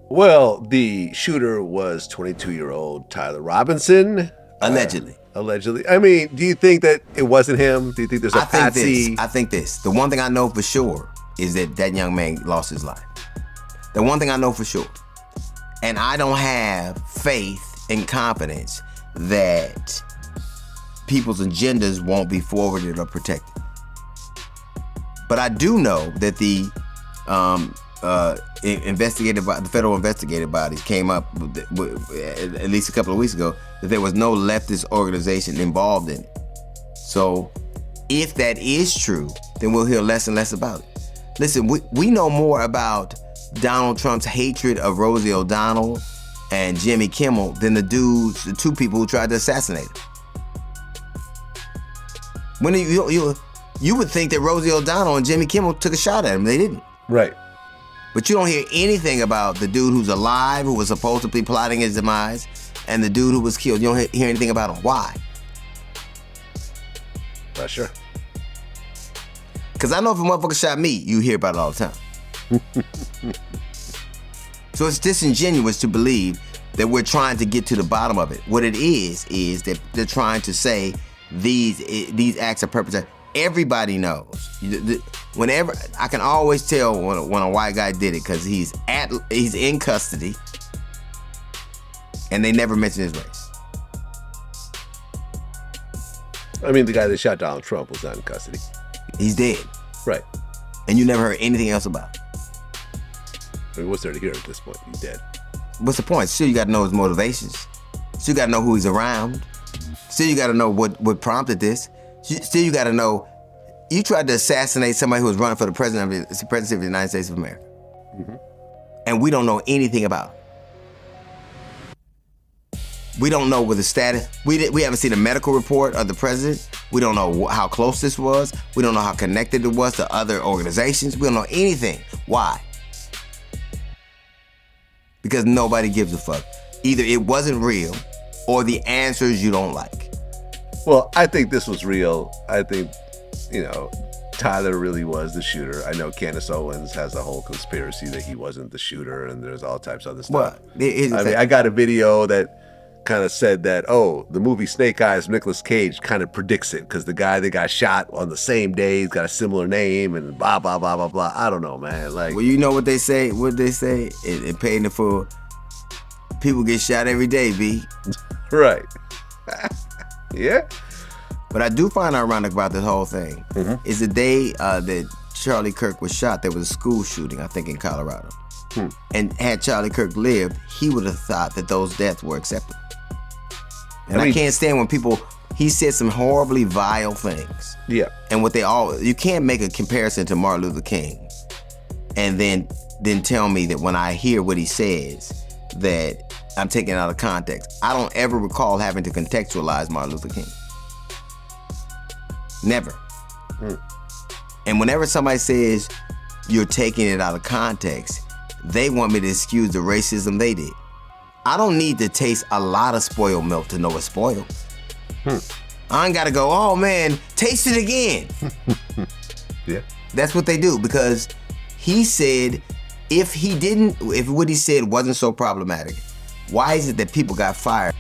Well, the shooter was 22-year-old Tyler Robinson. Allegedly. Allegedly. I mean, do you think that it wasn't him? Do you think there's a patsy? I think this. The one thing I know for sure is that young man lost his life. The one thing I know for sure. And I don't have faith and confidence that people's agendas won't be forwarded or protected. But I do know that the federal investigative bodies came up with, at least a couple of weeks ago, that there was no leftist organization involved in it. So if that is true, then we'll hear less and less about it. Listen, we know more about Donald Trump's hatred of Rosie O'Donnell and Jimmy Kimmel than the two people who tried to assassinate him. When you would think that Rosie O'Donnell and Jimmy Kimmel took a shot at him. They didn't. Right. But you don't hear anything about the dude who's alive, who was supposedly plotting his demise, and the dude who was killed. You don't hear anything about him. Why? Not sure. Because I know if a motherfucker shot me, you hear about it all the time. So it's disingenuous to believe that we're trying to get to the bottom of it. What it is that they're trying to say these acts are perpetrated. Everybody knows. Whenever I can always tell when a white guy did it because he's in custody, and they never mention his race. I mean, the guy that shot Donald Trump was not in custody. He's dead. Right. And you never heard anything else about it. I mean, what's there to hear at this point? He's dead. What's the point? Still, you got to know his motivations. Still, you got to know who he's around. Still, you got to know what prompted this. Still, you got to know you tried to assassinate somebody who was running for the presidency of the United States of America. Mm-hmm. And we don't know anything about it. We don't know what the status, we haven't seen a medical report of the president. We don't know how close this was. We don't know how connected it was to other organizations. We don't know anything. Why? Because nobody gives a fuck. Either it wasn't real or the answers you don't like. Well, I think this was real. I think, Tyler really was the shooter. I know Candace Owens has a whole conspiracy that he wasn't the shooter, and there's all types of other stuff. Well, I got a video that kind of said that, the movie Snake Eyes, Nicolas Cage kind of predicts it because the guy that got shot on the same day, he's got a similar name and blah, blah, blah, blah, blah. I don't know, man. Well, you know what they say? In Paying the Fool, people get shot every day, B. Right. Yeah. What I do find ironic about this whole thing is the day that Charlie Kirk was shot, there was a school shooting, I think in Colorado. And had Charlie Kirk lived, he would have thought that those deaths were acceptable. And I can't stand when he said some horribly vile things. Yeah. And you can't make a comparison to Martin Luther King and then tell me that when I hear what he says, that I'm taking it out of context. I don't ever recall having to contextualize Martin Luther King. Never. And whenever somebody says you're taking it out of context, they want me to excuse the racism they did. I don't need to taste a lot of spoiled milk to know it's spoiled. I ain't gotta go, oh man, taste it again. Yeah. That's what they do, because he said if what he said wasn't so problematic, why is it that people got fired?